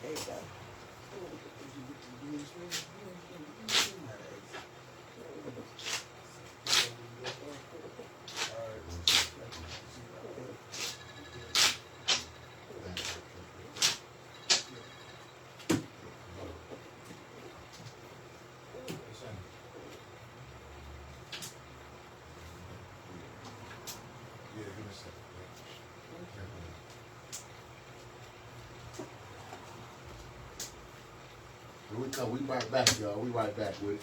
There you go. Here we come. We right back, y'all. We right back with it.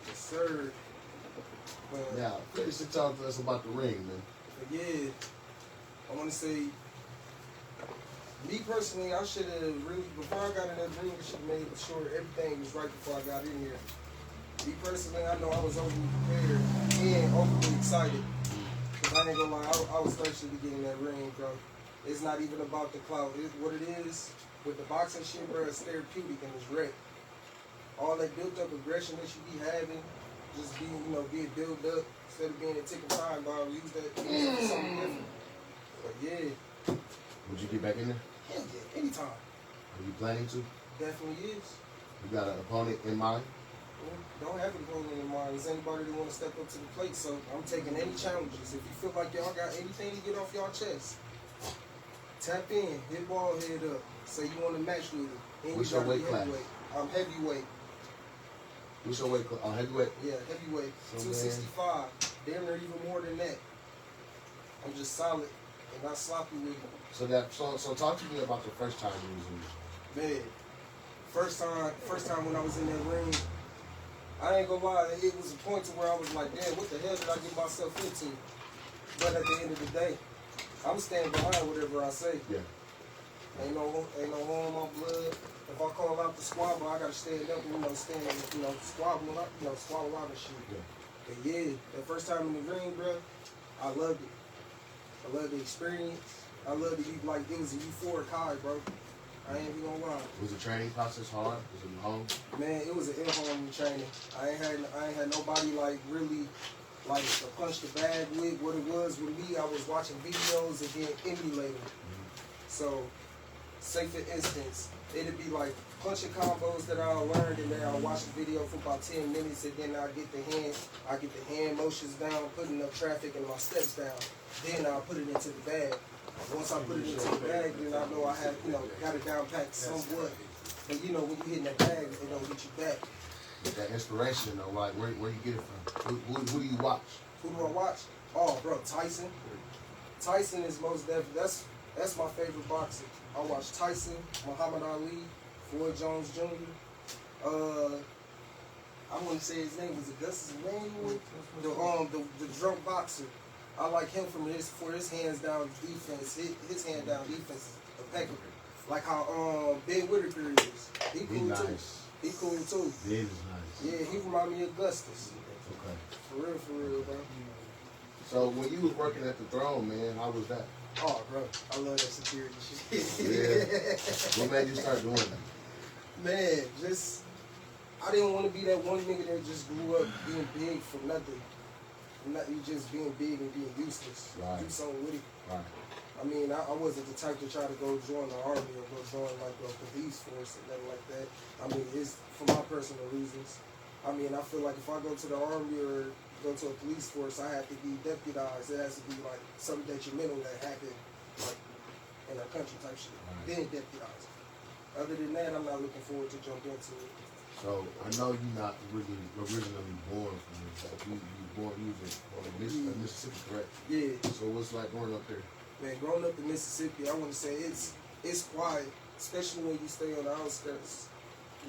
Yes, sir. Now, finish to talk to us about the ring, man. Yeah, I want to say, me personally, I should have really, before I got in that ring, I should have made sure everything was right before I got in here. Me personally, I know I was overly prepared and overly excited. Because I ain't gonna lie, I was thirsty to get in that ring, bro. It's not even about the clout. What it is, with the boxing shit, bro, it's therapeutic and it's wrecked. All that built up aggression that you be having, just being, being built up instead of being a ticking time bomb, use that for something different. But yeah. Would you get back in there? Hell yeah, anytime. Are you planning to? Definitely is. You got an opponent in mind? Don't have an opponent in mind. Is anybody that want to step up to the plate? So I'm taking any challenges. If you feel like y'all got anything to get off y'all chest, tap in, hit ball head up. Say you want to match with it. What's your weight class? I'm heavyweight. What's your weight class? Heavyweight? Yeah, heavyweight. So 265. Damn near even more than that. I'm just solid and not sloppy with it. So talk to me about the first time you was in there. Man, first time when I was in that ring, I ain't gonna lie, it was a point to where I was like, damn, what the hell did I get myself into? But at the end of the day, I'm standing behind whatever I say. Yeah. Ain't no harm in my blood. If I call out the squabble, I gotta stand up and squabble out, squabble out and shit. Yeah. But yeah, that first time in the ring, bro, I loved it. I loved the experience. I loved it. Like, it was a euphoric high, bro. I ain't even gonna lie. Was the training process hard? Was it home? Man, it was an in-home training. I ain't had nobody really to punch the bag with. What it was with me, I was watching videos and then emulating. So, say for instance, it'd be like punching combos that I learned, and then I'll watch the video for about 10 minutes, and then I get the hand motions down, putting up traffic and my steps down. Then I'll put it into the bag. Once I put it into the bag, then I know I have, got it down packed somewhat. But when you hitting that bag, it don't get you back. But that inspiration, though, like where you get it from? Who do you watch? Who do I watch? Oh, bro, Tyson. Tyson is most definitely, that's my favorite boxer. I watch Tyson, Muhammad Ali, Floyd Jones Jr. I want to say his name was Augustus Manuel, the drunk boxer. I like him for his hands down defense. His hand down defense is impeccable. Like how Ben Whitaker is. He cool nice. too. He cool too. Ben is nice. Yeah, he remind me of Augustus. Okay. For real, bro. So when you was working at the Throne, man, how was that? Oh, bro, I love that security shit. Yeah. What made you start doing that? Man, I didn't want to be that one nigga that just grew up being big for nothing. Not you just being big and being useless. Right. Do something with it. Right. I mean, I wasn't the type to try to go join the army or go join like a police force or nothing like that. I mean, it's for my personal reasons. I mean, I feel like if I go to the army or go to a police force, I have to be deputized. It has to be like something detrimental that happened like in our country type shit. Right. Then deputized. Other than that, I'm not looking forward to jump into it. So I know you're not originally born from this. Like you was in Mississippi, correct? Yeah. So what's like growing up there? Man, growing up in Mississippi, I want to say it's quiet, especially when you stay on the outskirts.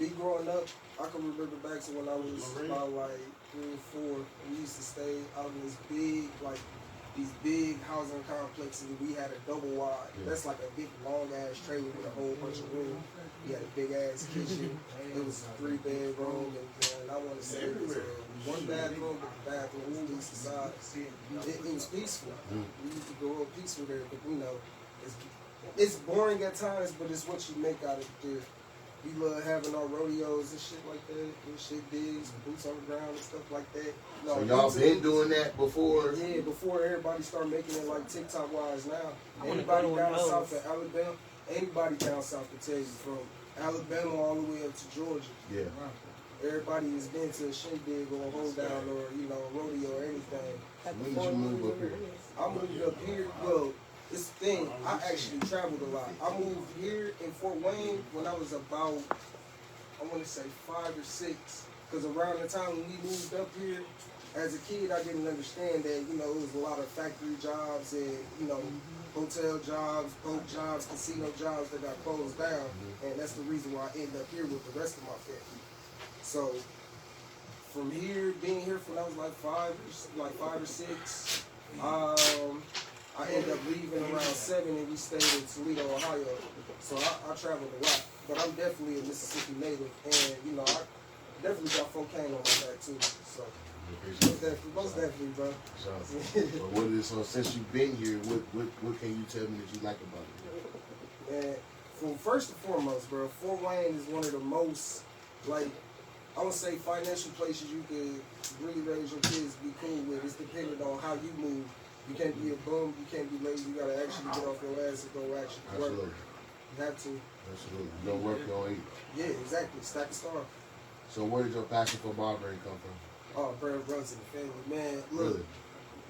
Me growing up, I can remember back to when I was about like 3 or 4. We used to stay out in this these big housing complexes. We had a double wide. Yeah. That's like a big long ass trailer with a whole bunch of room. We had a big ass kitchen. It was a 3-bedroom, and I want to say it was 1 bathroom, but the bathroom was decent size. It was peaceful. We used to go up peaceful there, but it's boring at times, but it's what you make out of it there. We love having our rodeos and shit like that, and shit digs, boots on the ground and stuff like that. So y'all been doing that before? Yeah, before everybody started making it like TikTok wise now. Anybody down south of Alabama, anybody down south can tell you Alabama all the way up to Georgia. Yeah. Everybody has been to a shindig or a hold down or, you know, a rodeo or anything. When did you move up here? I moved up here, well, it's the thing, I actually traveled a lot. I moved here in Fort Wayne when I was about, I want to say 5 or 6. Because around the time when we moved up here, as a kid, I didn't understand that, you know, it was a lot of factory jobs and, you know, hotel jobs, boat jobs, casino jobs that got closed down. And that's the reason why I ended up here with the rest of my family. So, from here, being here from when I was like 5 or 6, I ended up leaving around 7 and we stayed in Toledo, Ohio. So I traveled a lot. But I'm definitely a Mississippi native and, you know, I definitely got cocaine on my back too. So, most definitely, bro. So, but what is so since you've been here, what can you tell me that you like about it? Man, first and foremost, bro, Fort Wayne is one of the most, like, I would say financial places you could really raise your kids, be cool with. It's dependent on how you move. You can't be a bum, you can't be lazy, you gotta actually get off your ass and go actually work. Absolutely. You have to. Absolutely. You don't work, you don't eat. Yeah, exactly. Stack the star. So where did your passion for barbering come from? Oh, bro, it runs in the family, man. Look, Really?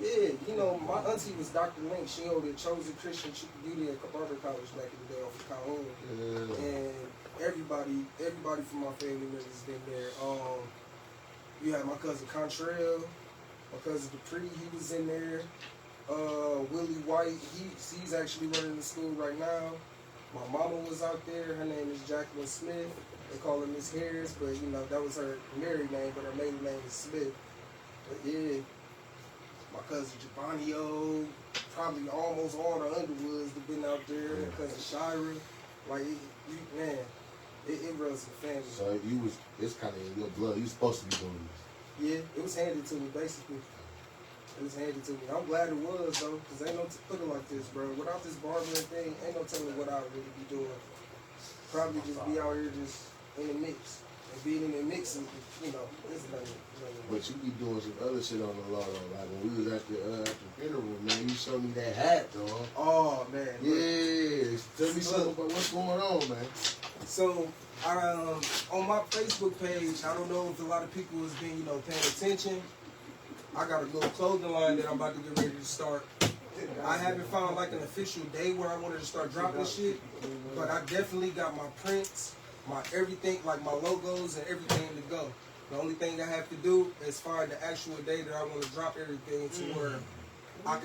yeah, you know, my auntie was Dr. Link. She owned a chosen Christian beauty at Barber College back in the day off of Calhoun. Yeah. And everybody from my family members has been there. You had my cousin Contrail, my cousin Dupree, he was in there. Willie White, he's actually running the school right now. My mama was out there. Her name is Jacqueline Smith. They call her Miss Harris, but you know that was her married name, but her maiden name is Smith. But yeah, my cousin Jabanio, probably almost all the Underwoods have been out there. My cousin Shira, like it runs in the family. So it's kind of in your blood. You supposed to be doing this. Yeah, it was handed to me basically. It was handed to me. I'm glad it was though, cause ain't no put it like this, bro. Without this barbering thing, ain't no telling what I'd really be doing. Probably just be out here just in the mix. And being in the mix, and, you know, it's nothing. But you be doing some other shit on the law though. Like when we was at the funeral, man, you showed me that hat, dog. Oh man. Yeah. Tell me something about what's going on, man. So on my Facebook page, I don't know if a lot of people has been, you know, paying attention. I got a little clothing line that I'm about to get ready to start. I haven't found like an official day where I wanted to start dropping shit, but I definitely got my prints, my everything, like my logos and everything to go. The only thing I have to do is find the actual day that I want to drop everything to where I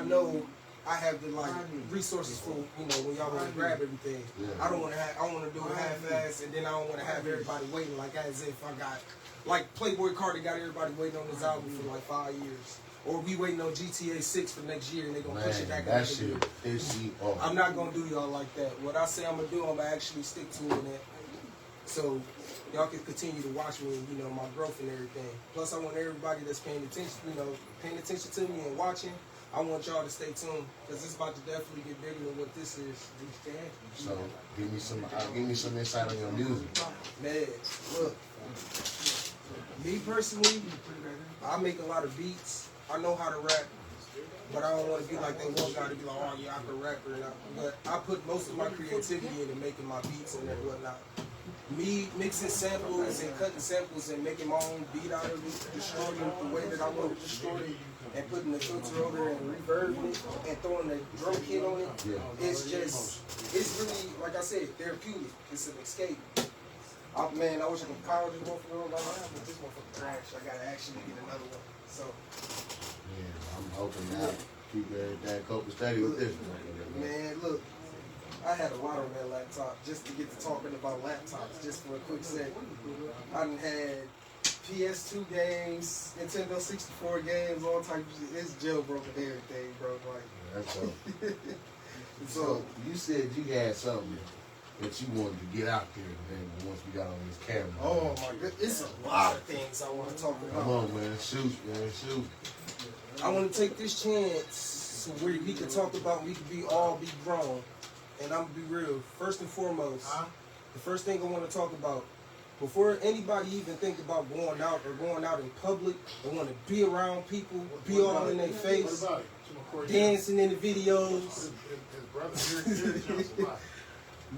know I have the like resources for, you know, when y'all want to grab everything. I don't want to do it half-ass, and then I don't want to have everybody waiting like as if I got, like Playboy Cardi got everybody waiting on his album for like 5 years. Or we waiting on GTA 6 for next year and they gonna push it back that another year. shit. I'm not gonna do y'all like that. What I say I'm gonna do, I'm gonna actually stick to it. So y'all can continue to watch me, you know, my growth and everything. Plus I want everybody that's paying attention, you know, paying attention to me and watching, I want y'all to stay tuned because it's about to definitely get bigger than what this is. So give me some insight on your music. Man, look. Me personally, I make a lot of beats. I know how to rap, but I don't want to be like they one guy to be like, oh yeah, I can rap or not. But I put most of my creativity into making my beats and whatnot. Me mixing samples and cutting samples and making my own beat out of it, destroying it the way that I want to destroy it, and putting the filter over it and reverbing it and throwing the drum kit on it. It's really, like I said, therapeutic. It's an escape. Man, I wish I could power this motherfucker right now, but this motherfucker trash. I gotta actually get another one. So. Yeah, I'm hoping now keep everything coping steady with this one. Man, look, I had a lot on that laptop just to get to talking about laptops, just for a quick second. I done had PS2 games, Nintendo 64 games, all types of shit. It's jailbroken everything, bro. Like, that's all. So you said you had something that you wanted to get out there, man, once we got on this camera. Oh my goodness, it's a lot of things I want to talk about. Come on, man, shoot, man, shoot. I want to take this chance so where we can talk about, we can all be grown. And I'm gonna be real. First and foremost, the first thing I want to talk about, before anybody even think about going out or going out in public, I want to be around people, be all in their face, dancing in the videos.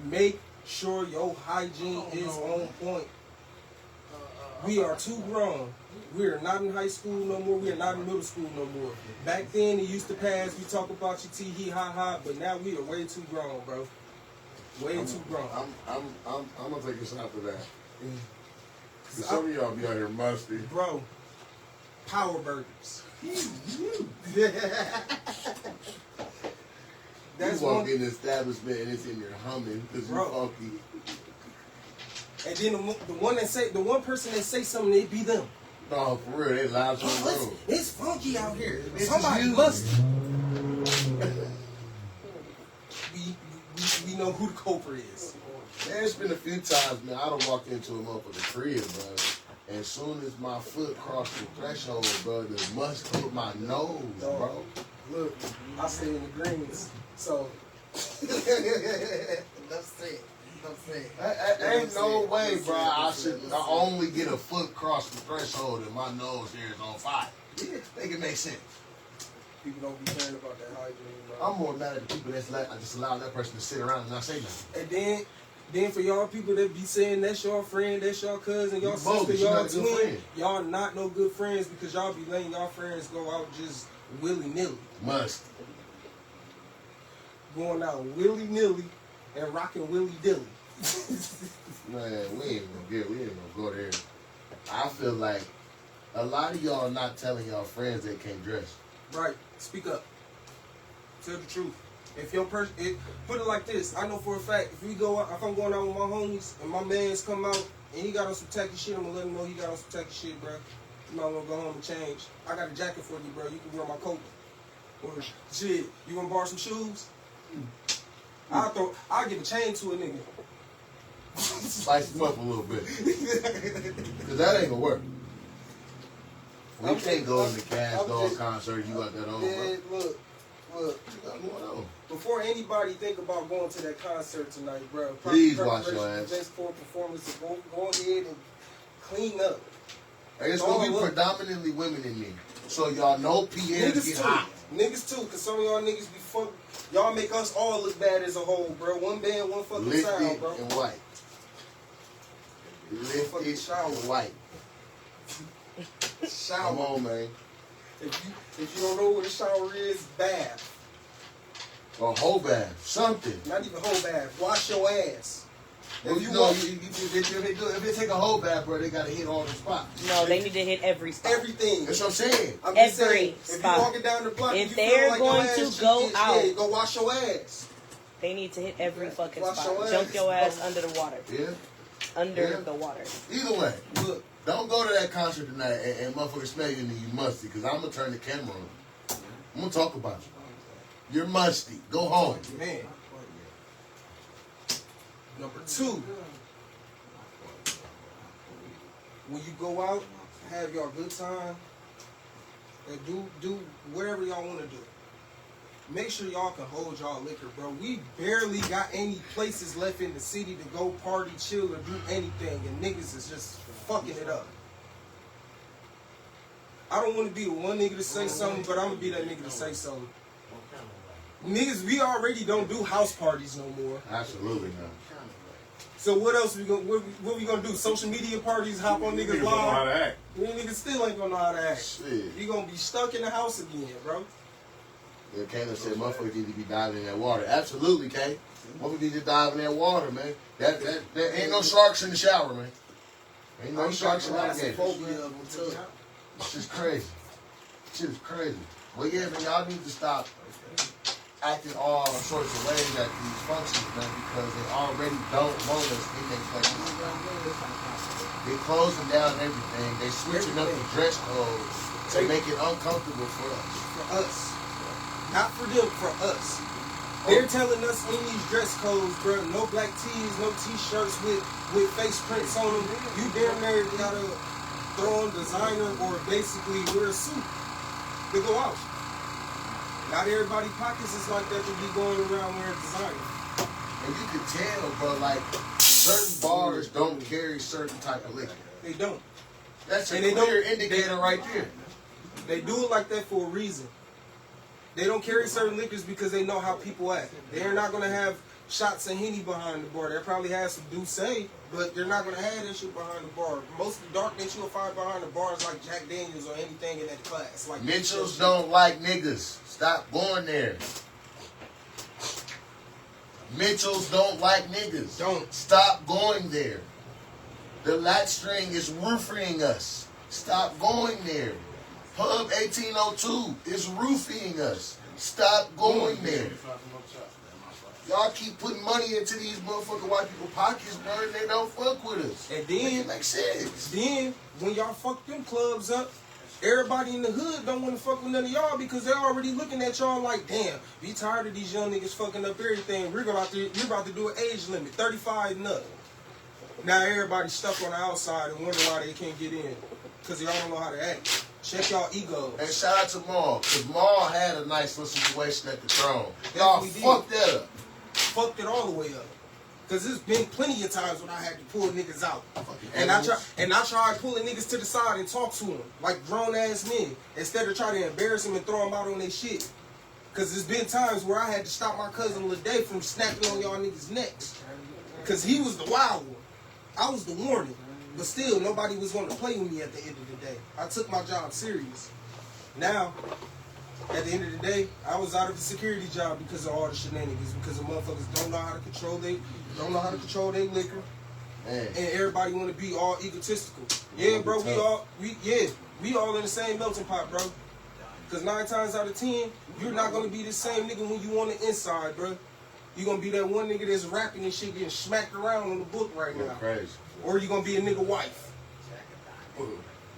Make sure your hygiene is on point. We are too grown. We are not in high school no more. We are not in middle school no more. Back then, it used to pass. We talk about your tee hee ha ha, but now we are way too grown, bro. Way too grown. I'm gonna take a shot for that. Cause some of y'all be out here musty, bro. Power burgers. That's you walk in the establishment and it's in there humming because you funky. And then the one person that say something, it be them. No, for real, they loud on the road. It's funky out here. Somebody must. we know who the culprit is. Man, it's been a few times, man. I done walked into a motherfucker's crib, bro. And as soon as my foot crossed the threshold, bro, the must hit my nose, bro. Look, I stay in the greens, so. Enough said. Ain't no way, bro. I only get a foot across the threshold and my nose here is on fire. Yeah, make it make sense. People don't be caring about that hygiene, bro. I'm more mad at the people that's I just allow that person to sit around and not say nothing. And then for y'all people that be saying that's your friend, that's your cousin, y'all sister, y'all twin, y'all not no good friends because y'all be letting y'all friends go out just willy-nilly. Must. Going out willy-nilly and rocking willy-dilly. Man, we ain't gonna go there. I feel like a lot of y'all not telling y'all friends they can't dress. Right. Speak up. Tell the truth. If your person, put it like this, I know for a fact, if I'm going out with my homies and my mans come out and he got on some tacky shit, I'm gonna let him know he got on some tacky shit, bro. You might wanna go home and change. I got a jacket for you, bro. You can wear my coat. Or shit, you wanna borrow some shoes? I'll give a chain to a nigga. Spice him up a little bit. Cause that ain't gonna work. We can't go in the Cash Dog concert. You got that on, bro. Look. What you got going on? Before anybody think about going to that concert tonight, bro. Please wash your ass. Just for performance, go ahead and clean up. Hey, it's gonna be predominantly women in there. So y'all know PNs get hot. Niggas too, cause some of y'all niggas be fuck. Y'all make us all look bad as a whole, bro. One band, one fucking sound, bro. And white. Lifted and white. Shower. Come on, man. If you don't know what a shower is, bath. Or whole bath. Something. Not even whole bath. Wash your ass. Well, if they take a whole bath, bro, they gotta hit all the spots. No, they need to hit every spot. Everything. That's what I'm saying. Every spot. If you're walking down the block, if they're going to go out, go wash your ass. They need to hit every fucking spot. Jump your ass under the water. Yeah. Under the water. Either way, look, don't go to that concert tonight and motherfuckers smell you and you musty, because I'm going to turn the camera on. I'm going to talk about you. You're musty. Go home. Man. Number 2. When you go out, have y'all good time, and do whatever y'all want to do. Make sure y'all can hold y'all liquor, bro. We barely got any places left in the city to go party, chill, or do anything, and niggas is just fucking it up. I don't want to be the one nigga to say something, but I'm going to be that nigga to say something. Niggas, we already don't do house parties no more. Absolutely not. So what else what we gonna do? Social media parties, hop on niggas live? Niggas still ain't gonna know how to act. Shit. You gonna be stuck in the house again, bro. Yeah, Kayla said motherfuckers need to be diving in that water. Absolutely, Kay. Motherfuckers need to dive in that water, man. There ain't no sharks in the shower, man. Ain't no sharks in the alligators. It's just crazy. Shit is crazy. Well, yeah, man, y'all need to stop acting all sorts of ways at these functions, man, because they already don't want us in their functions. They closing down everything. They switching up the dress codes to make it uncomfortable for us. For us. Not for them, for us. They're telling us in these dress codes, bro, no black tees, no t-shirts with face prints on them. You damn near gotta throw on designer or basically wear a suit to go out. Not everybody pockets is like that to be going around wearing designer. And you can tell, bro, like, certain bars don't carry certain type of liquor. They don't. That's a clear indicator right there. They do it like that for a reason. They don't carry certain liquors because they know how people act. They're not going to have shots of Henny behind the bar. They probably have some Douce, but they're not gonna have that shit behind the bar. Most of the dark that you'll find behind the bar is like Jack Daniels or anything in that class. Like Mitchells don't like niggas. Stop going there. Mitchells don't like niggas. Don't. Stop going there. The latch string is roofing us. Stop going there. Pub 1802 is roofing us. Stop going there. Y'all keep putting money into these motherfucking white people pockets, bro, and they don't fuck with us. And then it makes sense. Then when y'all fuck them clubs up, everybody in the hood don't want to fuck with none of y'all because they're already looking at y'all like, damn, we tired of these young niggas fucking up everything. We're about to do an age limit, 35 and up. Now everybody's stuck on the outside and wonder why they can't get in because y'all don't know how to act. Check y'all egos. And shout out to Maul, because Maul had a nice little situation at the throne. Y'all fucked that up. Fucked it all the way up. Cause there's been plenty of times when I had to pull niggas out, and I tried pulling niggas to the side and talk to them like grown ass men instead of trying to embarrass them and throw them out on their shit. Cause there's been times where I had to stop my cousin Ladae from snapping on y'all niggas' necks, cause he was the wild one, I was the warning, but still nobody was gonna play with me at the end of the day. I took my job serious. Now, at the end of the day, I was out of a security job because of all the shenanigans, because the motherfuckers don't know how to control their liquor, man. And everybody want to be all egotistical. Yeah, bro, we all in the same melting pot, bro. Because 9 times out of 10, you're not gonna be the same nigga when you on the inside, bro. You gonna be that one nigga that's rapping and shit getting smacked around on the book right now. Crazy. Or you gonna be a nigga wife.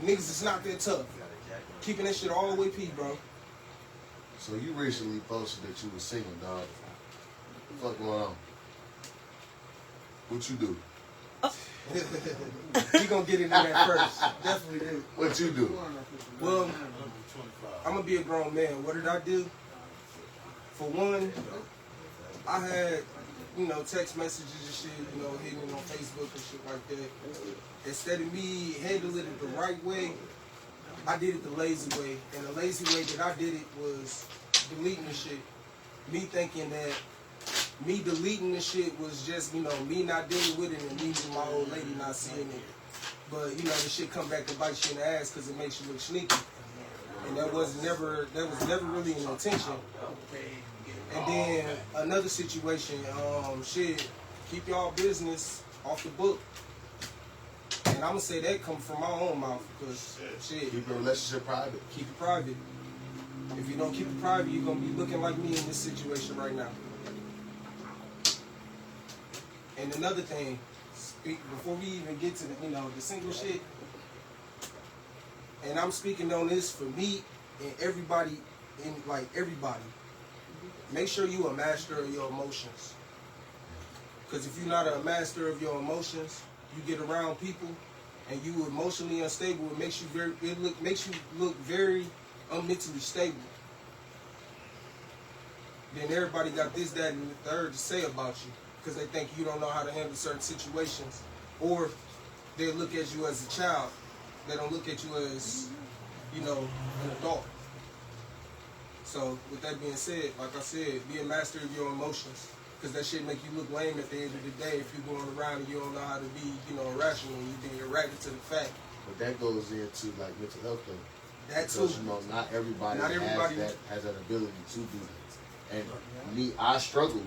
Niggas is not that tough. Keeping that shit all the way P, bro. So you recently posted that you were singing, dog. What the fuck going on? What you do? We gonna get into that first. Definitely do. What you do? Well, I'm gonna be a grown man. What did I do? For one, I had, text messages and shit, hitting it on Facebook and shit like that. Instead of me handling it the right way, I did it the lazy way. And the lazy way that I did it was deleting the shit. Me thinking that me deleting the shit was just, me not dealing with it and leaving my old lady not seeing it. But, the shit come back to bite you in the ass because it makes you look sneaky. And that was never really an intention. And then another situation, keep y'all business off the book. And I'm gonna say that come from my own mouth because shit. Keep your relationship private. Keep it private. If you don't keep it private, you're gonna be looking like me in this situation right now. And another thing, before we even get to the single shit, and I'm speaking on this for me and everybody, everybody. Make sure you a master of your emotions. Because if you're not a master of your emotions, you get around people and you emotionally unstable, it makes you look very mentally stable. Then everybody got this, that, and the third to say about you because they think you don't know how to handle certain situations, or they look at you as a child. They don't look at you as, an adult. So with that being said, like I said, be a master of your emotions. Because that shit make you look lame at the end of the day if you're going around and you don't know how to be, irrational and you're being erratic to the fact. But that goes into mental health thing. That because, too. Not everybody has that ability to do that. And me, I struggle.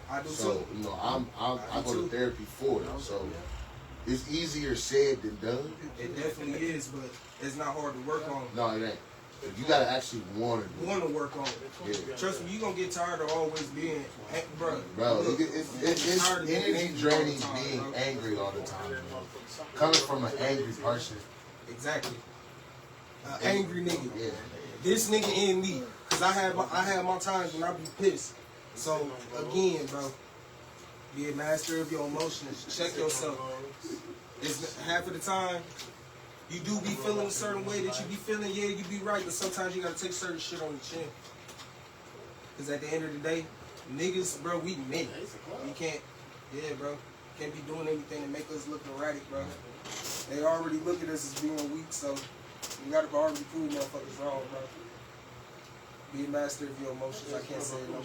I do so, too. I go to therapy for it. So it's easier said than done. It definitely is, but it's not hard to work on. No, it ain't. You gotta actually want to work on it. Yeah. Trust me, you gonna get tired of always being, bro. It's energy draining being angry all the time. Coming from an angry person. Exactly. Angry nigga. Yeah. This nigga in me, cause I have my times when I be pissed. So again, bro, be a master of your emotions. Check yourself. It's half of the time. You do be feeling a certain way that you be feeling, yeah, you be right, but sometimes you gotta take certain shit on the chin. Cause at the end of the day, niggas, bro, we men. You can't, bro, can't be doing anything to make us look erratic, bro. They already look at us as being weak, so you gotta already prove motherfuckers wrong, bro. Be a master of your emotions. I can't say it no more.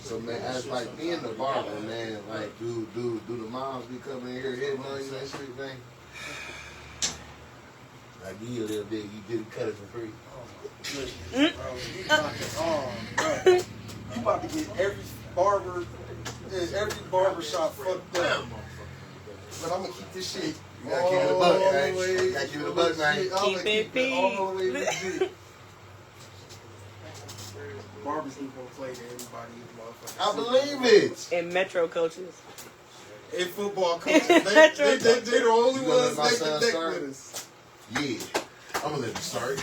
So man, as like being the barber, man, like do the moms be coming in here hitting on you and shit, man? Like you a little bit, you didn't cut it for free. You about to get every barber shop fucked up. But I'm gonna keep this shit. You gotta keep it a buck, man. All the way. You gotta keep it a buck, man. Keep it all the way legit. Barbers ain't gonna play to everybody in the motherfucker. I believe it. And Metro coaches. And football coaches, they the only You gonna ones let my they son connect start? with us. Yeah. I'm gonna let him start.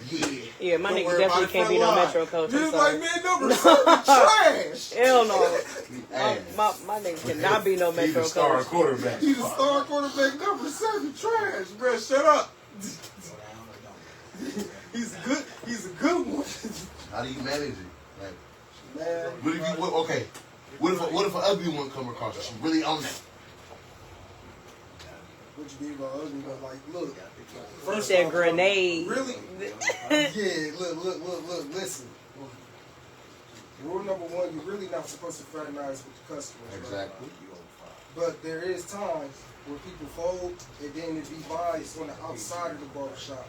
Yeah. Yeah, my Don't nigga worry definitely about it, can't be front no line. Metro coach. I'm Just sorry. like, man, number 7 trash. Hell no. Hey. My nigga cannot be no He's Metro a star coach. quarterback. He's a star quarterback, number 7 trash, bro. Shut up. He's a good one. How do you manage it? Like, Man, what if you okay? What if an ugly one come across? She really on that. what you mean by ugly? But like, look. He First said off, grenade. Really? Yeah, look, listen. Rule number 1, you're really not supposed to fraternize with the customers. Exactly. Right? But there is times where people fold and then it be vibes on the outside of the barbershop.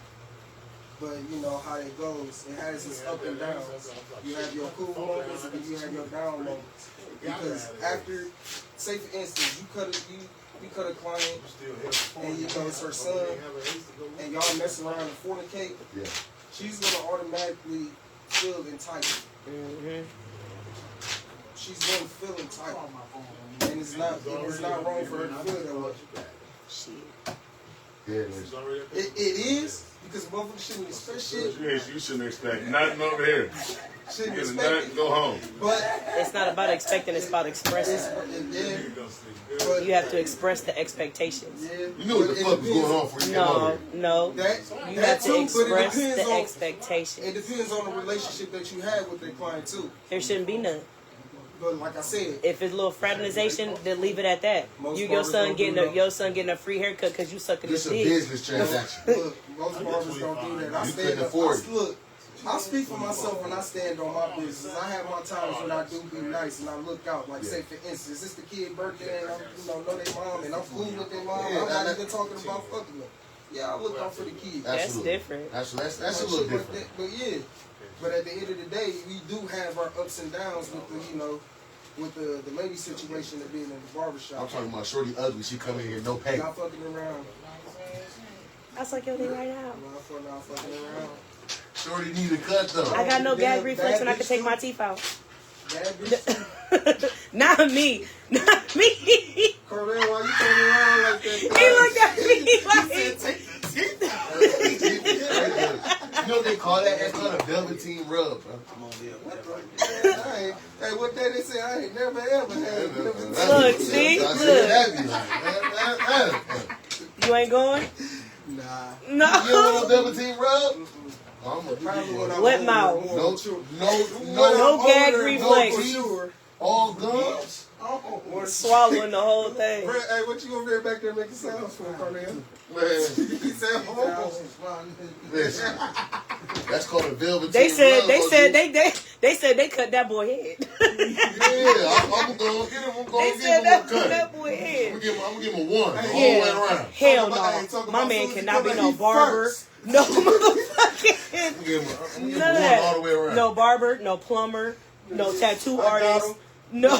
But you know how it goes. It has its up and downs. You have your cool moments and then you have your down moments. Because after, say for instance, you cut a client and you know it's her son and y'all mess around and fornicate, Yeah. she's gonna automatically feel entitled. Mm-hmm. She's gonna feel entitled. And it's not wrong for her to feel that way. Shit. Yeah, it is. It is because motherfuckers shouldn't expect shit. You shouldn't expect nothing over here. Shouldn't Get expect nothing, it. go home. But It's not about expecting, it's about expressing. but You have to express the expectations. yeah, You knew what the fuck was going on before you came over No, here. no. that You have to too, express but it depends the on expectations. it depends on the relationship that you have with that client too. There shouldn't be none. But like I said, If it's a little fraternization, then leave it at that. Most Your barbers son don't getting do your son getting a free haircut because you sucking This his is a dick. business transaction. look, most barbers don't do that. I You stand couldn't up. afford it. Look, I speak for myself when I stand on my business. I have my times when I do be nice and I look out. Like say for instance, it's the kid's birthday and I'm know their mom and I'm cool with their mom. Yeah, I'm not that- even talking about fucking them. Yeah, I look out for the kid. That's Absolutely. different. That's a little different. But yeah, but at the end of the day, we do have our ups and downs with the with the lady situation of being in the barbershop. I'm talking about shorty ugly. She come in here no pay. Not fucking around. I suck your dick right now. Not fucking around. Shorty need a cut though. I got no gag Damn, reflex bad when I can bitch take too. my teeth out. Bad bitch too. Not me. Not me. Cordell, why you turning around like that? He looked at me He like, said, take the teeth out. You know what they call that? That's called a velveteen rub, bro. Hey, what that they say? I ain't never ever had. Look, see? I Look. said that be like, You ain't going? Nah. You don't want a No. velveteen rub? I'm Probably when I'm Wet older, mouth. more No, mature. No gag older, reflex. more mature. all gums. Swallowing the whole thing. Brett, hey, what you over there back there making sounds for, Cordell? Man, He said, oh. listen, that's called a velveteen They said rub. they said they cut that boy head. Yeah, I'm gonna get him. I'm They gonna give said him that a cut cut. that boy I'm head. gonna give him a 1 the whole Yeah. way around. Hell Hey, no. talk My about man Susie cannot be Color, no he barber. first. No motherfucking. I'm gonna give him None of one all the way that. around. No barber, no plumber, no tattoo I got artist, him. no Nah, I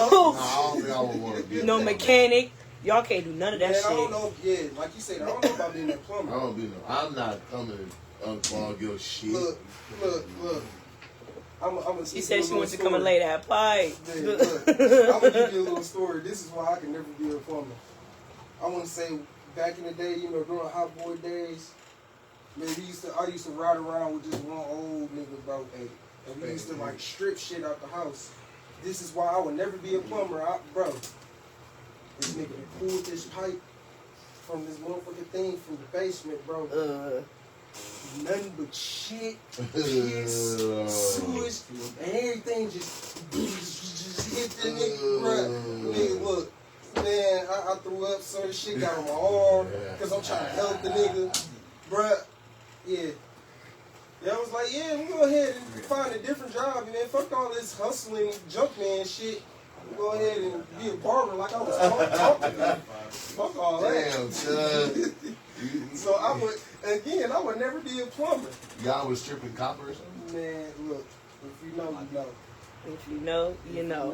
don't think I would want to be no that. mechanic. Y'all can't do none of that Man, I don't shit. know. Yeah, like you said, I don't know about being that I plumber. don't be no. I'm not coming unclog your shit. Look. I'm gonna She said she wants to come and lay that pipe. I'm gonna give you a little story. This is why I can never be a plumber. I want to say back in the day, during hot boy days, man, I used to ride around with just one old nigga, bro. And we used to like strip shit out the house. This is why I would never be a plumber, bro. This nigga pulled this pipe from this motherfucking thing from the basement, bro. Nothing but shit, piss, sewage, and everything just hit the nigga, bruh. Nigga, look, man, I threw up, so this shit got on my arm, because I'm trying to help the nigga. Bruh, yeah. Yeah, I was like, yeah, we go ahead and find a different job, man. Fuck all this hustling, junkman shit. We go ahead and be a barber like I was talking to. Fuck all that. Damn, son. So I would never be a plumber. Y'all was stripping copper or something? Man, look, if you know, you know. If you know, you know.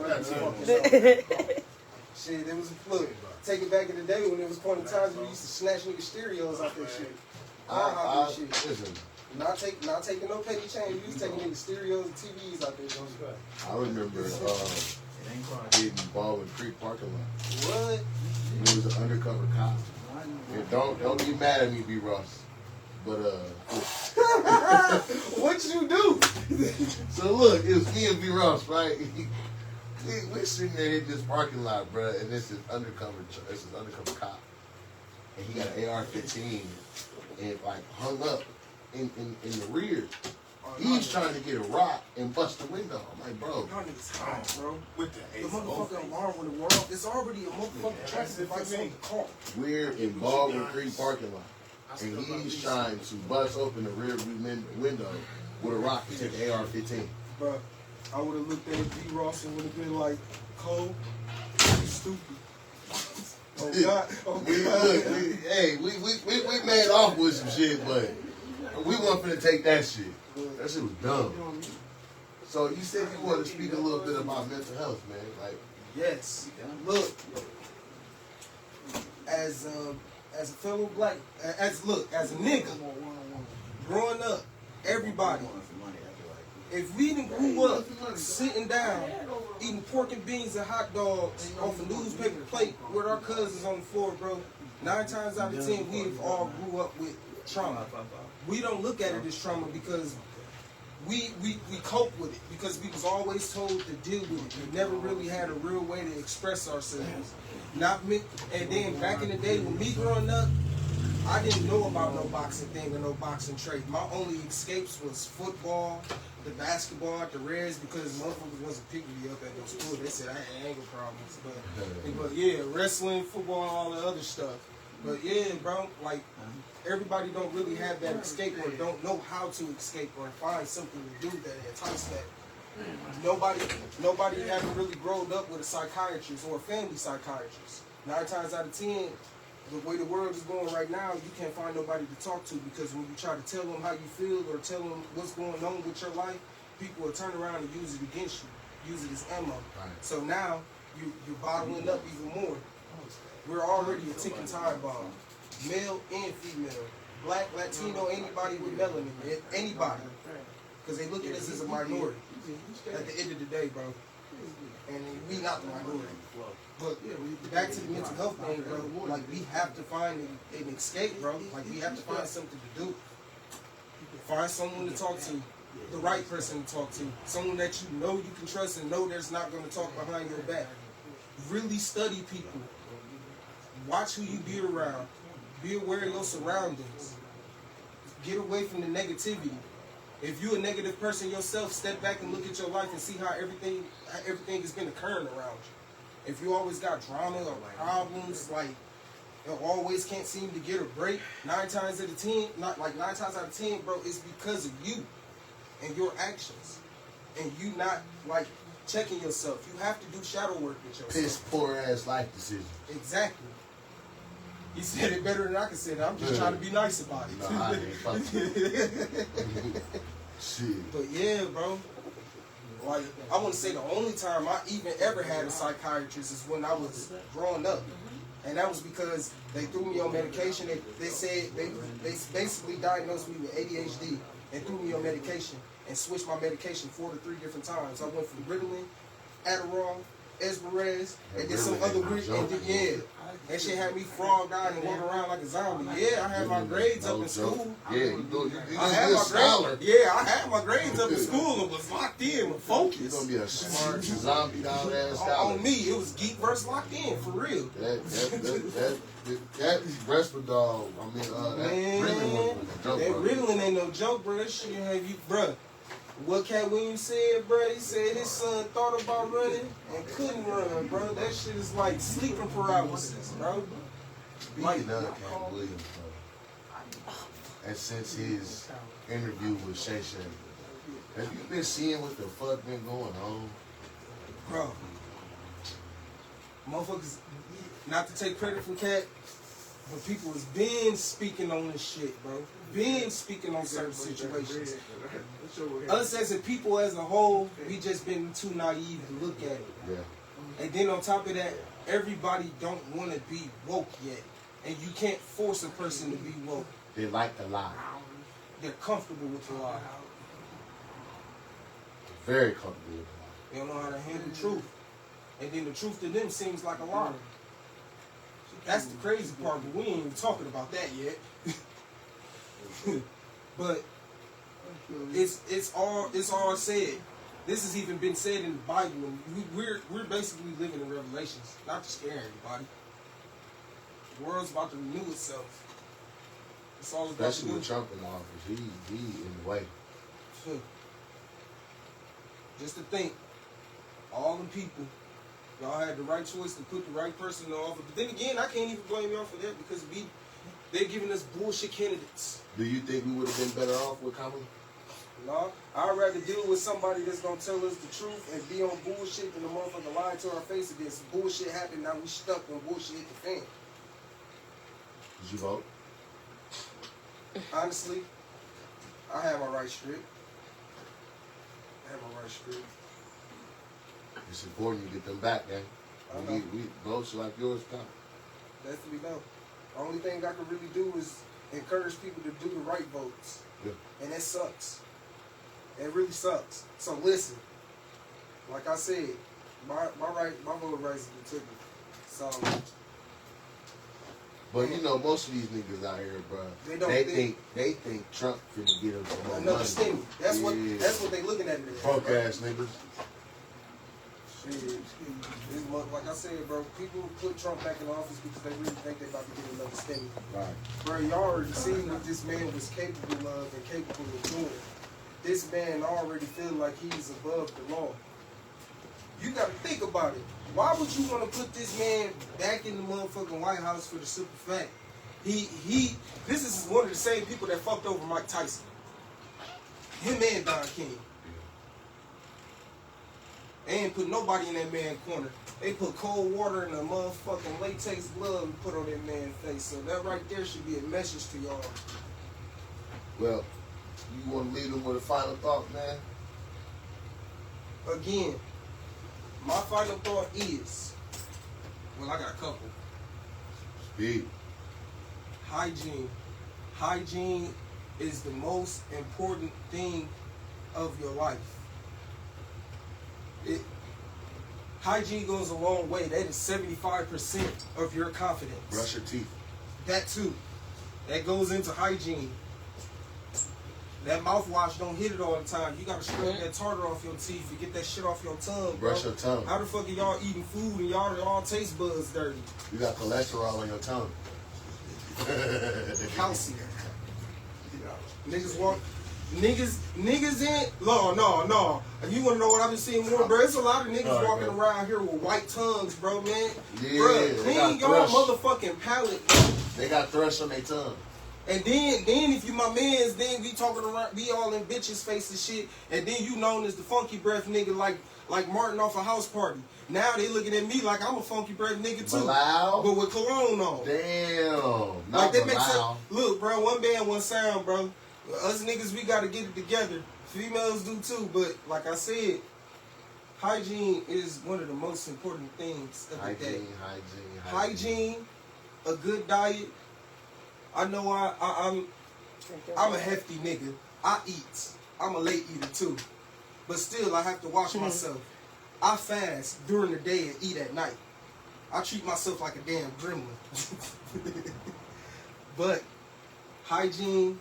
Shit, there was a look. Take it back in the day when there was point in times we used to snatch nigga stereos out that shit. Shit. Listen. Not taking no petty change. We was taking nigga stereos and TVs out there. I remember getting involved with Creek parking lot. What? It was an undercover cop. And don't be mad at me, B. Ross. But What you do? So look, it was me and B. Ross, right? We're sitting there in this parking lot, bro, and this is undercover cop, and he got an AR-15 and like hung up in the rear. He's trying to get a rock and bust the window. I'm like, bro. Y'all niggas hot, bro. With the motherfucking alarm when the world, it's already a motherfucking traffic device on the car. We're involved in Creek parking lot, and he's trying to bust open the rear view window with a rock to take the AR-15. Bro, I would have looked at B. Ross and would have been like, Cole, you stupid. Oh God, oh God. We made off with some shit, but we weren't finna take that shit. That shit was dumb. So you said you wanted to speak a little bit about mental health, man. Like, yes. Look, as a fellow black, as a nigga, growing up, everybody, if we didn't grew up sitting down, eating pork and beans and hot dogs off a newspaper plate with our cousins on the floor, bro, 9 times out of 10, we've all grew up with trauma. We don't look at it as trauma because we cope with it because we was always told to deal with it. We never really had a real way to express ourselves. Not me. And then back in the day when me growing up, I didn't know about no boxing thing or no boxing trade. My only escapes was football, the basketball at the Reds because motherfuckers wasn't picking me up at those schools. They said I had anger problems. But yeah, wrestling, football, all the other stuff. But yeah, bro, like everybody don't really have that escape or don't know how to escape or find something to do that entices that. Nobody ever really grown up with a psychiatrist or a family psychiatrist. 9 times out of 10, the way the world is going right now, you can't find nobody to talk to because when you try to tell them how you feel or tell them what's going on with your life, people will turn around and use it against you, use it as ammo. Right. So now you're bottling up even more. We're already a ticking time bomb, male and female, black, Latino, anybody with melanin, anybody, because they look at us as a minority. At the end of the day, bro, and we not the minority. But back to the mental health thing, bro. Like we have to find an escape, bro. Like we have to find something to do. Find someone to talk to, the right person to talk to, someone that you know you can trust and know that's not going to talk behind your back. Really study people. Watch who you be around. Be aware of your surroundings. Get away from the negativity. If you're a negative person yourself, step back and look at your life and see how everything has been occurring around you. If you always got drama or problems, like you always can't seem to get a break, 9 times out of 10, not like 9 times out of 10, bro, it's because of you and your actions, and you not like checking yourself. You have to do shadow work with yourself. Piss poor ass life decisions. Exactly. He said it better than I can say it. I'm just trying to be nice about it. No, I ain't fucking. Shit. But yeah, bro. Like, I want to say the only time I even ever had a psychiatrist is when I was growing up. And that was because they threw me on medication. They said they basically diagnosed me with ADHD and threw me on medication and switched my medication 4 to 3 different times. I went from Ritalin, Adderall, Esmeralda, and then some other weird, and then, yeah. That shit had me frogged out and walking around like a zombie. Yeah, I had my grades up in school. Yeah, you I had my grades. Yeah, I had my grades up in school and was locked in with focus. You're gonna be a smart zombie down ass on me, it was geek versus locked in for real. That Resperdal, I mean, that Ritalin ain't no joke, bro. That shit have you, bro. What Cat Williams said, bro, he said his son thought about running and couldn't run, bro. That shit is like sleeping paralysis, bro. Like Cat Williams, bro. and since his interview with Shay Shay, have you been seeing what the fuck been going on? Bro, motherfuckers, not to take credit from Cat, but people has been speaking on this shit, bro. Been speaking on certain situations. Us as a people as a whole, we just been too naive to look at it. Yeah. And then on top of that, everybody don't want to be woke yet. And you can't force a person to be woke. They like to lie. They're comfortable with the lie. Very comfortable with the They don't know how to handle the truth. And then the truth to them seems like a lie. That's the crazy part, but we ain't even talking about that yet. But it's all said. This has even been said in the Bible, and we're basically living in Revelations, not to scare anybody. The world's about to renew itself. It's all about Especially with Trump in office, he in the way. Just to think, all the people, y'all had the right choice to put the right person in office. But then again, I can't even blame y'all for that because they're giving us bullshit candidates. Do you think we would have been better off with Kamala? No, I'd rather deal with somebody that's gonna tell us the truth and be on bullshit than the motherfucker lying to our face against bullshit happened. Now we stuck when bullshit hit the fan. Did you vote? Honestly, I have my right strip. It's important you get them back, man. We votes like yours count. That's to be done. The only thing I can really do is encourage people to do the right votes. Yeah. And that sucks. It really sucks. So listen, like I said, my vote rights is taken. So but you know, most of these niggas out here, bro, they think Trump finna get them some more another money. stimmy. That's what they looking at it as. Broke ass niggas. Shit. Like I said, bro, people put Trump back in office because they really think they're about to get another stimmy. Right. Bro, y'all already seen what this man was capable of and capable of doing. This man already feel like he's above the law. You gotta think about it. Why would you want to put this man back in the motherfucking White House for the simple fact this is one of the same people that fucked over Mike Tyson. Him and Don King. They ain't put nobody in that man's corner. They put cold water in a motherfucking latex glove and put on that man's face. So that right there should be a message to y'all. Well, you want to leave them with a final thought, man? Again, my final thought is, well, I got a couple. Speed. Hygiene. Hygiene is the most important thing of your life. Hygiene goes a long way. That is 75% of your confidence. Brush your teeth. That too. That goes into hygiene. That mouthwash don't hit it all the time. You gotta scrub that tartar off your teeth and get that shit off your tongue, bro. Brush your tongue. How the fuck are y'all eating food and y'all all taste buds dirty? You got cholesterol on your tongue. Calcium. Niggas walk. Niggas in. No. You wanna know what I've been seeing more, bro? It's a lot of niggas walking around here with white tongues, bro, man. Yeah, bro, clean your motherfucking palate, bro. They got thrush on their tongue. And then if you my mans, then we talking around, we all in bitches' faces shit, and then you known as the funky breath nigga like Martin off a house party. Now they looking at me like I'm a funky breath nigga too, but with cologne on. Damn, like that makes sense. Look, bro, one band, one sound, bro. Us niggas, we gotta get it together. Females do too, but like I said, hygiene is one of the most important things of the day. Hygiene, a good diet. I know I'm a hefty nigga. I eat. I'm a late eater too. But still, I have to wash myself. I fast during the day and eat at night. I treat myself like a damn gremlin. But hygiene,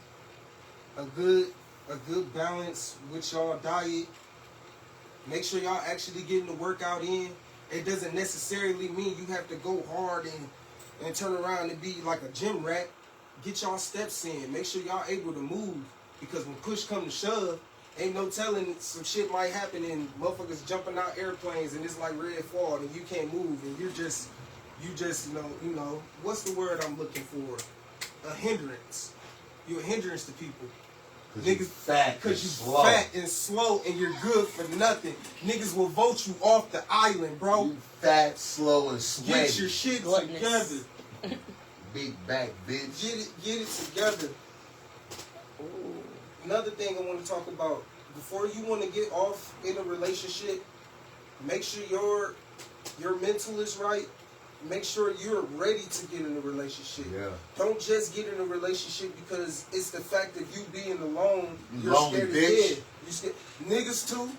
a good balance with y'all diet. Make sure y'all actually getting the workout in. It doesn't necessarily mean you have to go hard and turn around and be like a gym rat. Get y'all steps in. Make sure y'all able to move. Because when push come to shove, ain't no telling some shit might happen and motherfuckers jumping out airplanes and it's like red fall and you can't move and you just you know, what's the word I'm looking for? A hindrance. you're a hindrance to people. Niggas fat, cause you slow. fat and slow and you're good for nothing. Niggas will vote you off the island, bro. You fat, slow, and sweaty. Get your shit together. Big back bitch. Get it together. Ooh. Another thing I want to talk about. Before you want to get off in a relationship, make sure your mental is right. Make sure you're ready to get in a relationship. Yeah. Don't just get in a relationship because it's the fact of you being alone. You're lonely, scared bitch. of dead. You scared. Niggas too.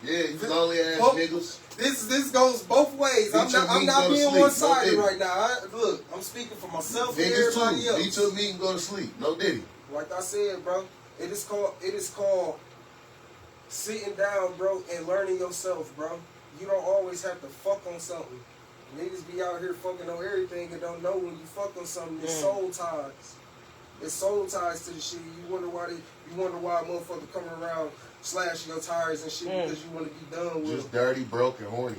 Yeah, you lonely ass niggas. This goes both ways. I'm not being one-sided right now. Look, I'm speaking for myself and everybody else. Me too. Me and go to sleep. No diddy. Like I said, bro, it is called sitting down, bro, and learning yourself, bro. You don't always have to fuck on something. Niggas be out here fucking on everything and don't know when you fuck on something. It's soul ties. It's soul ties to the shit. You wonder why a motherfucker coming around slashing your tires and shit because you want to be done with just dirty, broke, and horny.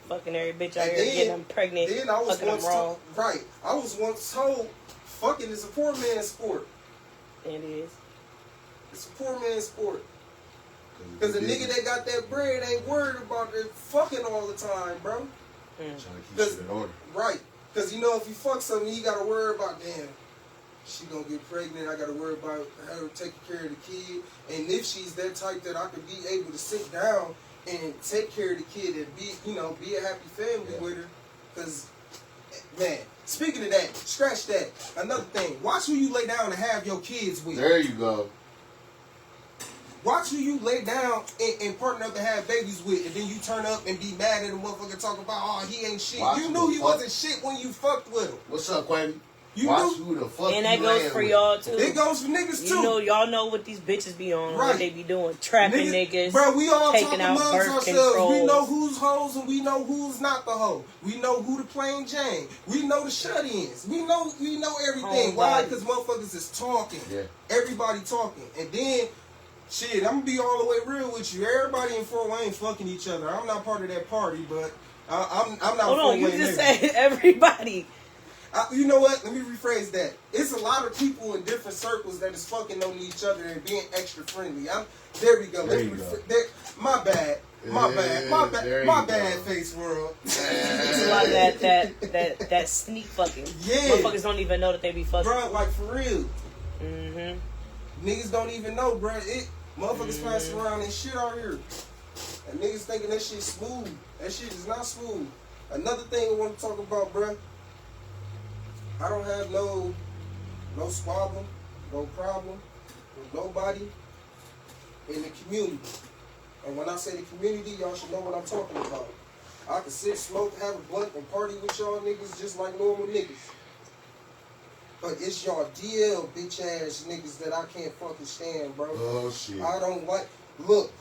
Fucking every bitch out here getting them pregnant. Then I was fucking once them wrong. I was once told, fucking is a poor man's sport. It is. It's a poor man's sport. Because the nigga that got that bread ain't worried about it fucking all the time, bro. Trying to keep shit in order. Right. Because you know if you fuck something, you got to worry about, damn, she going to get pregnant. I got to worry about her taking care of the kid. And if she's that type that I could be able to sit down and take care of the kid and be a happy family with her. Because, man, speaking of that, scratch that. Another thing, watch who you lay down and have your kids with. There you go. Watch who you lay down and partner up and have babies with, and then you turn up and be mad at a motherfucker talking about, oh, he ain't shit. You knew he wasn't shit when you fucked with him. What's up, Quavy? You watch knew. Who the fuck and that goes for y'all too. It goes for niggas too. You know, y'all know what these bitches be on, what they be doing, trapping niggas, bro. We all taking talk out amongst birth ourselves. control. We know who's hoes and we know who's not the hoe. We know who the plain Jane. We know the shut-ins. We know everything. Why? Because motherfuckers is talking. Yeah. Everybody talking, and then. Shit, I'm gonna be all the way real with you. Everybody in Fort Wayne fucking each other. I'm not part of that party, but I'm not. Hold on, you just said everybody. You know what? Let me rephrase that. It's a lot of people in different circles that is fucking on each other and being extra friendly. There we go. My bad. My bad, face world. It's a lot of that sneak fucking. Yeah. Motherfuckers don't even know that they be fucking. Bro, like for real. Mm-hmm. Niggas don't even know, bro. Motherfuckers passing around and shit out here. And niggas thinking that shit smooth. That shit is not smooth. Another thing I want to talk about, bro. I don't have no squabble, no problem with nobody in the community. And when I say the community, y'all should know what I'm talking about. I can sit, smoke, have a blunt, and party with y'all niggas just like normal niggas. But it's y'all DL bitch ass niggas that I can't fucking stand, bro. Oh shit. I don't like. Look.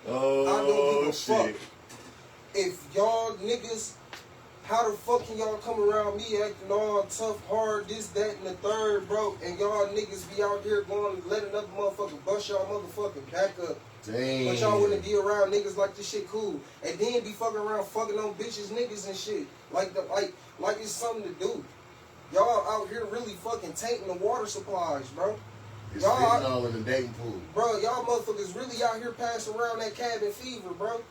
Oh I don't give a shit. fuck. If y'all niggas, how the fuck can y'all come around me acting all tough, hard, this, that, and the third, bro? And y'all niggas be out here going and let another motherfucker bust y'all motherfucking back up. Damn. But y'all wouldn't be around niggas like this shit cool. And then be fucking around fucking on bitches, niggas, and shit. Like it's something to do. Y'all out here really fucking tainting the water supplies, bro. It's fentanyl in the dating pool. Bro, y'all motherfuckers really out here passing around that cabin fever, bro.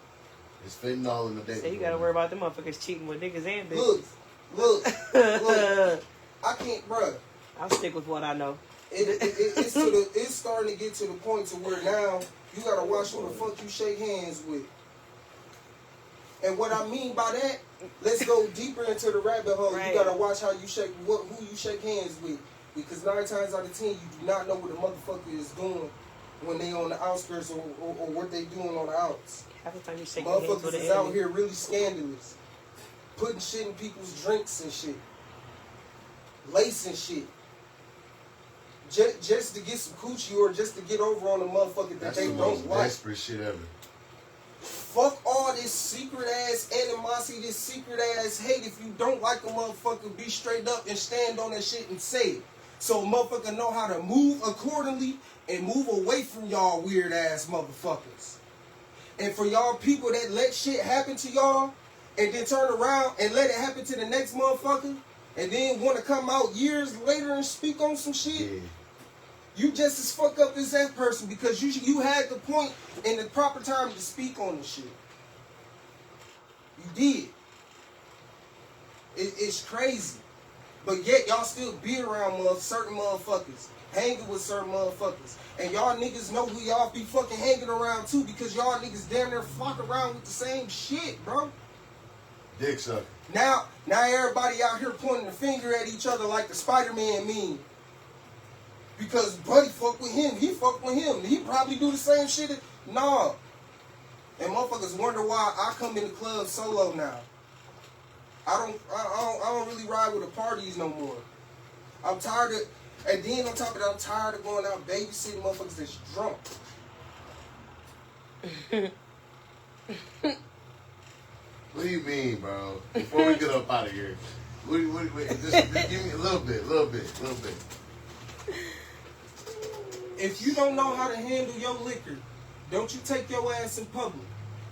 It's fentanyl in the dating pool. So you gotta worry about them motherfuckers cheating with niggas and bitches. Look. I can't, bro. I'll stick with what I know. It's starting to get to the point to where now you gotta watch who the fuck you shake hands with. And what I mean by that, let's go deeper into the rabbit hole. Right. You gotta watch how you shake, who you shake hands with, because 9 times out of 10 you do not know what the motherfucker is doing when they on the outskirts or what they doing on the outs. Half the time you shake hands with motherfuckers the is out here really scandalous, putting shit in people's drinks and shit, lacing shit, just to get some coochie or just to get over on the motherfucker that they don't like. That's the most desperate shit ever. Fuck all this secret ass animosity, this secret ass hate. If you don't like a motherfucker, be straight up and stand on that shit and say it. So a motherfucker know how to move accordingly and move away from y'all weird ass motherfuckers. And for y'all people that let shit happen to y'all and then turn around and let it happen to the next motherfucker and then want to come out years later and speak on some shit, Yeah. you just as fucked up as that person because you had the point and the proper time to speak on the shit. You did. It's crazy. But yet y'all still be around certain motherfuckers. Hanging with certain motherfuckers. And y'all niggas know who y'all be fucking hanging around too because y'all niggas damn near flock around with the same shit, bro. Dick sucker. Now everybody out here pointing the finger at each other like the Spider-Man meme. Because buddy fuck with him, he fuck with him. He probably do the same shit. Nah. And motherfuckers wonder why I come in the club solo now. I don't really ride with the parties no more. I'm tired of, and then on top of that, I'm tired of going out babysitting motherfuckers that's drunk. What do you mean, bro? Before we get up out of here, just give me a little bit. If you don't know how to handle your liquor, don't you take your ass in public.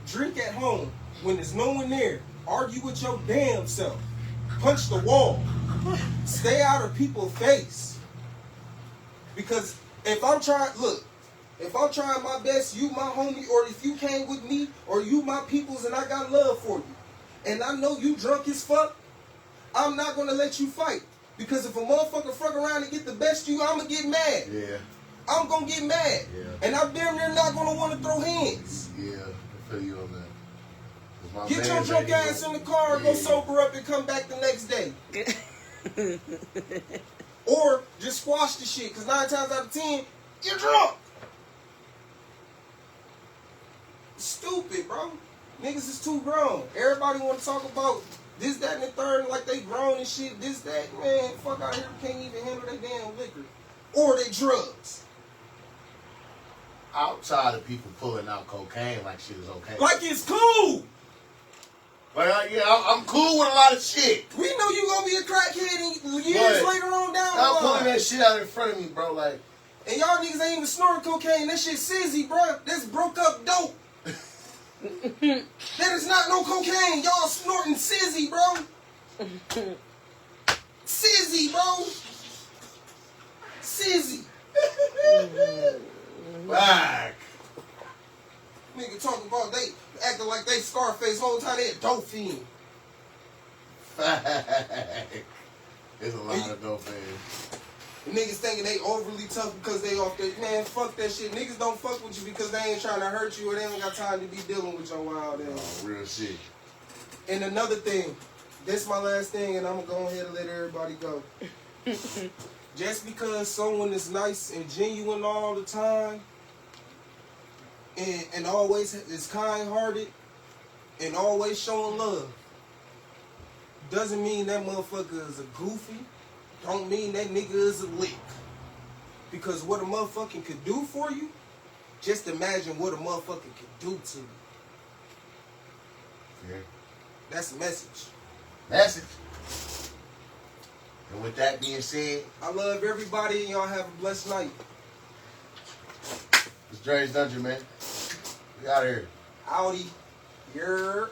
Drink at home when there's no one there. Argue with your damn self. Punch the wall. Stay out of people's face. Because if I'm trying my best, you my homie, or if you came with me, or you my peoples and I got love for you, and I know you drunk as fuck, I'm not going to let you fight. Because if a motherfucker fuck around and get the best of you, I'm going to get mad. Yeah. I'm going to get mad. Yeah. And I'm damn near not going to want to throw hands. Yeah, I feel you on that. Get your drunk ass in the car and go sober up and come back the next day. Or just squash the shit, because 9 times out of 10, you're drunk. Stupid, bro. Niggas is too grown. Everybody want to talk about this, that, and the third, like they grown and shit, this, that. Man, fuck out here, can't even handle their damn liquor. Or they drugs. Outside of people pulling out cocaine like shit is okay. Like it's cool. Like, yeah, I'm cool with a lot of shit. We know you gonna be a crackhead and years later on down the line. I'm pulling that shit out in front of me, bro. Like, and y'all niggas ain't even snorting cocaine. That shit sizzy, bro. That's broke up dope. That is not no cocaine. Y'all snorting sizzy, bro. Sizzy, bro. Sizzy. back. Nigga talking about they acting like they Scarface whole time they a dope fiend. There's a lot of dope fans. Niggas thinking they overly tough because they off their, man, fuck that shit. Niggas don't fuck with you because they ain't trying to hurt you or they ain't got time to be dealing with your wild ass. Oh, real shit. And another thing, this my last thing and I'm gonna go ahead and let everybody go. Just because someone is nice and genuine all the time and always is kind-hearted and always showing love doesn't mean that motherfucker is a goofy. Don't mean that nigga is a lick. Because what a motherfucker could do for you, just imagine what a motherfucker could do to you. Yeah. That's the message. Message. And with that being said, I love everybody and y'all have a blessed night. It's Dre's Dungeon, man. We out here. Howdy. You're...